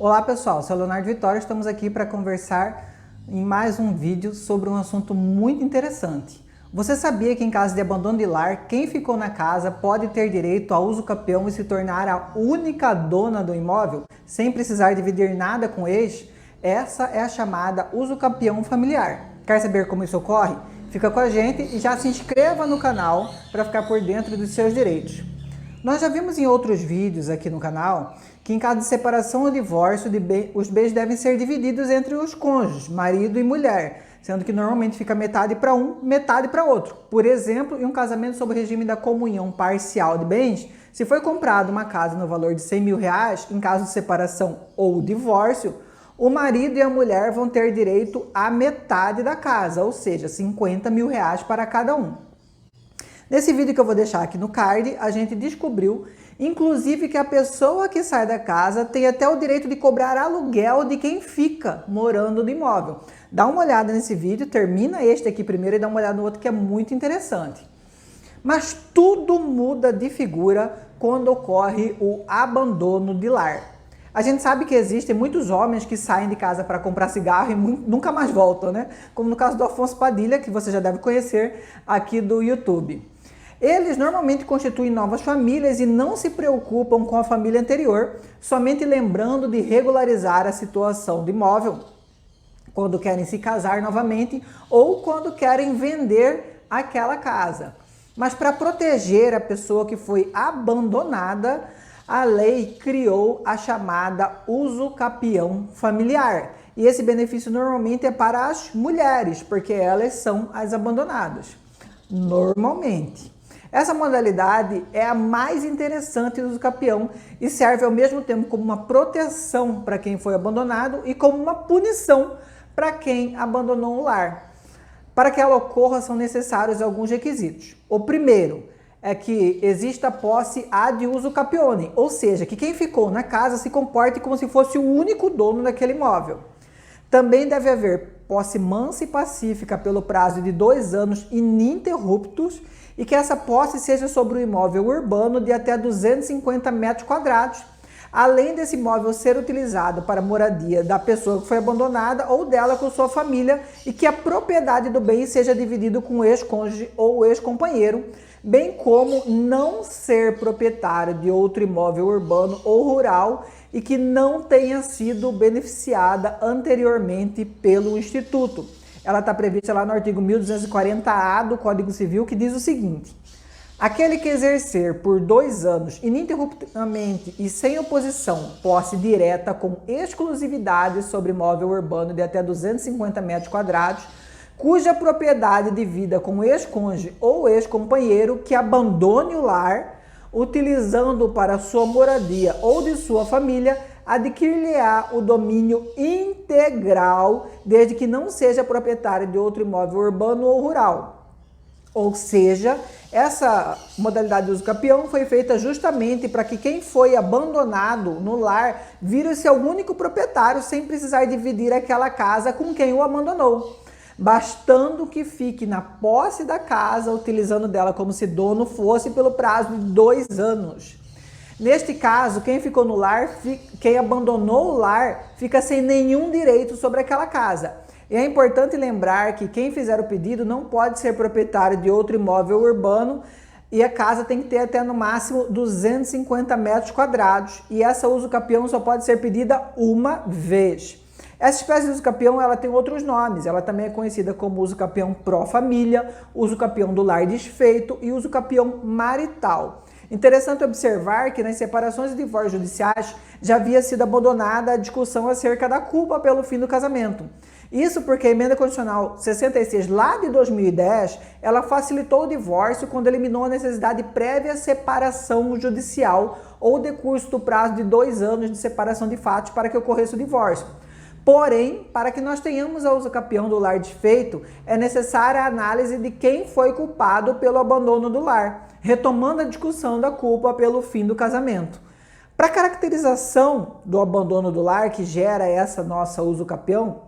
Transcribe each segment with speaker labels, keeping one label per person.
Speaker 1: Olá pessoal, sou Leonardo Vitória, estamos aqui para conversar em mais um vídeo sobre um assunto muito interessante. Você sabia que em caso de abandono de lar, quem ficou na casa pode ter direito a uso capião e se tornar a única dona do imóvel, sem precisar dividir nada com o ex? Essa é a chamada uso capião familiar. Quer saber como isso ocorre? Fica com a gente e já se inscreva no canal para ficar por dentro dos seus direitos. Nós já vimos em outros vídeos aqui no canal que em caso de separação ou divórcio, os bens devem ser divididos entre os cônjuges, marido e mulher, sendo que normalmente fica metade para um, metade para outro. Por exemplo, em um casamento sob o regime da comunhão parcial de bens, se foi comprada uma casa no valor de R$100 mil, em caso de separação ou divórcio, o marido e a mulher vão ter direito à metade da casa, ou seja, R$50 mil para cada um. Nesse vídeo que eu vou deixar aqui no card, a gente descobriu, inclusive, que a pessoa que sai da casa tem até o direito de cobrar aluguel de quem fica morando no imóvel. Dá uma olhada nesse vídeo, termina este aqui primeiro e dá uma olhada no outro que é muito interessante. Mas tudo muda de figura quando ocorre o abandono de lar. A gente sabe que existem muitos homens que saem de casa para comprar cigarro e nunca mais voltam, né? Como no caso do Afonso Padilha, que você já deve conhecer aqui do YouTube. Eles normalmente constituem novas famílias e não se preocupam com a família anterior, somente lembrando de regularizar a situação do imóvel quando querem se casar novamente ou quando querem vender aquela casa. Mas para proteger a pessoa que foi abandonada, a lei criou a chamada uso capião familiar. E esse benefício normalmente é para as mulheres, porque elas são as abandonadas. Normalmente. Essa modalidade é a mais interessante do uso capião e serve ao mesmo tempo como uma proteção para quem foi abandonado e como uma punição para quem abandonou o lar. Para que ela ocorra são necessários alguns requisitos. O primeiro é que exista posse ad uso capione, ou seja, que quem ficou na casa se comporte como se fosse o único dono daquele imóvel. Também deve haver posse mansa e pacífica pelo prazo de 2 anos ininterruptos e que essa posse seja sobre o imóvel urbano de até 250 metros quadrados, além desse imóvel ser utilizado para a moradia da pessoa que foi abandonada ou dela com sua família e que a propriedade do bem seja dividida com o ex-cônjuge ou o ex-companheiro, bem como não ser proprietário de outro imóvel urbano ou rural e que não tenha sido beneficiada anteriormente pelo Instituto. Ela está prevista lá no artigo 1240-A do Código Civil, que diz o seguinte: aquele que exercer por 2 anos, ininterruptamente e sem oposição, posse direta com exclusividade sobre imóvel urbano de até 250 metros quadrados, cuja propriedade divida com o ex-cônjuge ou ex-companheiro que abandone o lar, utilizando para sua moradia ou de sua família, adquirir-lhe-á o domínio integral, desde que não seja proprietário de outro imóvel urbano ou rural. Ou seja, essa modalidade de uso capião foi feita justamente para que quem foi abandonado no lar vire-se o único proprietário sem precisar dividir aquela casa com quem o abandonou, bastando que fique na posse da casa, utilizando dela como se dono fosse pelo prazo de 2 anos. Neste caso, quem ficou no lar, quem abandonou o lar, fica sem nenhum direito sobre aquela casa. E é importante lembrar que quem fizer o pedido não pode ser proprietário de outro imóvel urbano e a casa tem que ter até no máximo 250 metros quadrados. E essa uso capião só pode ser pedida uma vez. Essa espécie de uso capião ela tem outros nomes. Ela também é conhecida como uso capião pró-família, uso capião do lar desfeito e uso capião marital. Interessante observar que nas separações e divórcios judiciais já havia sido abandonada a discussão acerca da culpa pelo fim do casamento. Isso porque a Emenda Constitucional 66, lá de 2010, ela facilitou o divórcio quando eliminou a necessidade de prévia separação judicial ou decurso do prazo de 2 anos de separação de fatos para que ocorresse o divórcio. Porém, para que nós tenhamos a uso capião do lar desfeito, é necessária a análise de quem foi culpado pelo abandono do lar, retomando a discussão da culpa pelo fim do casamento. Para a caracterização do abandono do lar, que gera essa nossa uso capião,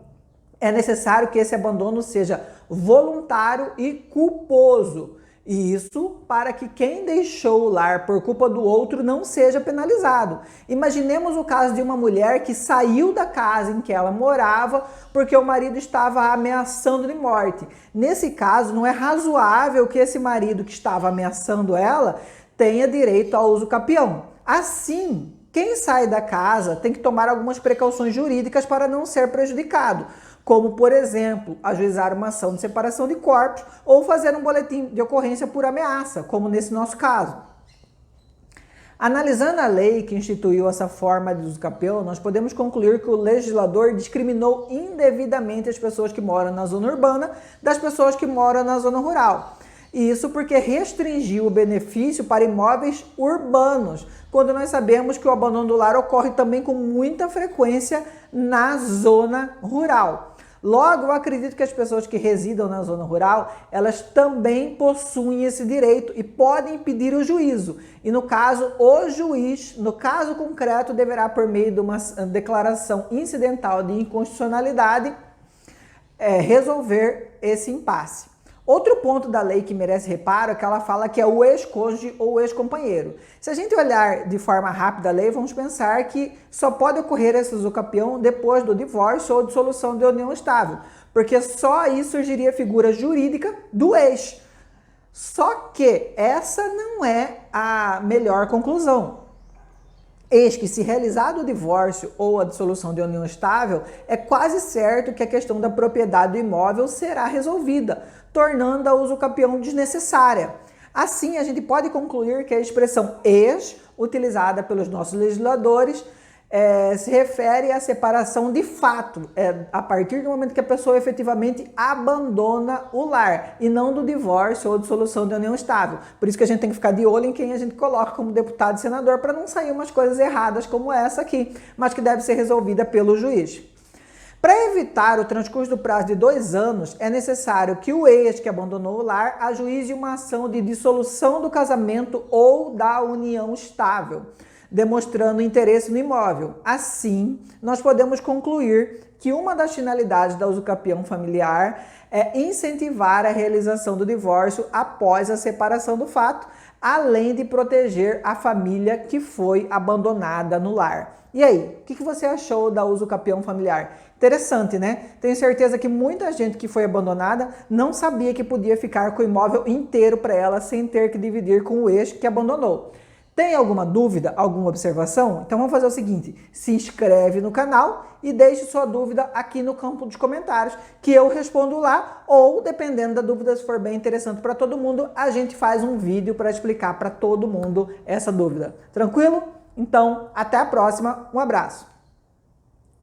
Speaker 1: é necessário que esse abandono seja voluntário e culposo. E isso para que quem deixou o lar por culpa do outro não seja penalizado. Imaginemos o caso de uma mulher que saiu da casa em que ela morava porque o marido estava ameaçando de morte. Nesse caso, não é razoável que esse marido que estava ameaçando ela tenha direito ao uso capião. Assim, quem sai da casa tem que tomar algumas precauções jurídicas para não ser prejudicado, como, por exemplo, ajuizar uma ação de separação de corpos ou fazer um boletim de ocorrência por ameaça, como nesse nosso caso. Analisando a lei que instituiu essa forma de uso capião, nós podemos concluir que o legislador discriminou indevidamente as pessoas que moram na zona urbana das pessoas que moram na zona rural. Isso porque restringiu o benefício para imóveis urbanos, quando nós sabemos que o abandono do lar ocorre também com muita frequência na zona rural. Logo, eu acredito que as pessoas que residam na zona rural, elas também possuem esse direito e podem pedir o juízo. E no caso, o juiz, no caso concreto, deverá, por meio de uma declaração incidental de inconstitucionalidade, resolver esse impasse. Outro ponto da lei que merece reparo é que ela fala que é o ex-cônjuge ou o ex-companheiro. Se a gente olhar de forma rápida a lei, vamos pensar que só pode ocorrer esse uso capião depois do divórcio ou dissolução de união estável, porque só aí surgiria a figura jurídica do ex. Só que essa não é a melhor conclusão. Eis que, se realizado o divórcio ou a dissolução de união estável, é quase certo que a questão da propriedade do imóvel será resolvida, tornando a uso capião desnecessária. Assim, a gente pode concluir que a expressão ex, utilizada pelos nossos legisladores, se refere à separação de fato, a partir do momento que a pessoa efetivamente abandona o lar, e não do divórcio ou dissolução de união estável. Por isso que a gente tem que ficar de olho em quem a gente coloca como deputado e senador, para não sair umas coisas erradas como essa aqui, mas que deve ser resolvida pelo juiz. Para evitar o transcurso do prazo de 2 anos, é necessário que o ex que abandonou o lar ajuize uma ação de dissolução do casamento ou da união estável, demonstrando interesse no imóvel. Assim, nós podemos concluir que uma das finalidades da usucapião familiar é incentivar a realização do divórcio após a separação do fato, além de proteger a família que foi abandonada no lar. E aí, o que você achou da usucapião familiar? Interessante, né? Tenho certeza que muita gente que foi abandonada não sabia que podia ficar com o imóvel inteiro para ela sem ter que dividir com o ex que abandonou. Tem alguma dúvida, alguma observação? Então vamos fazer o seguinte, se inscreve no canal e deixe sua dúvida aqui no campo de comentários, que eu respondo lá, ou dependendo da dúvida, se for bem interessante para todo mundo, a gente faz um vídeo para explicar para todo mundo essa dúvida. Tranquilo? Então, até a próxima, um abraço!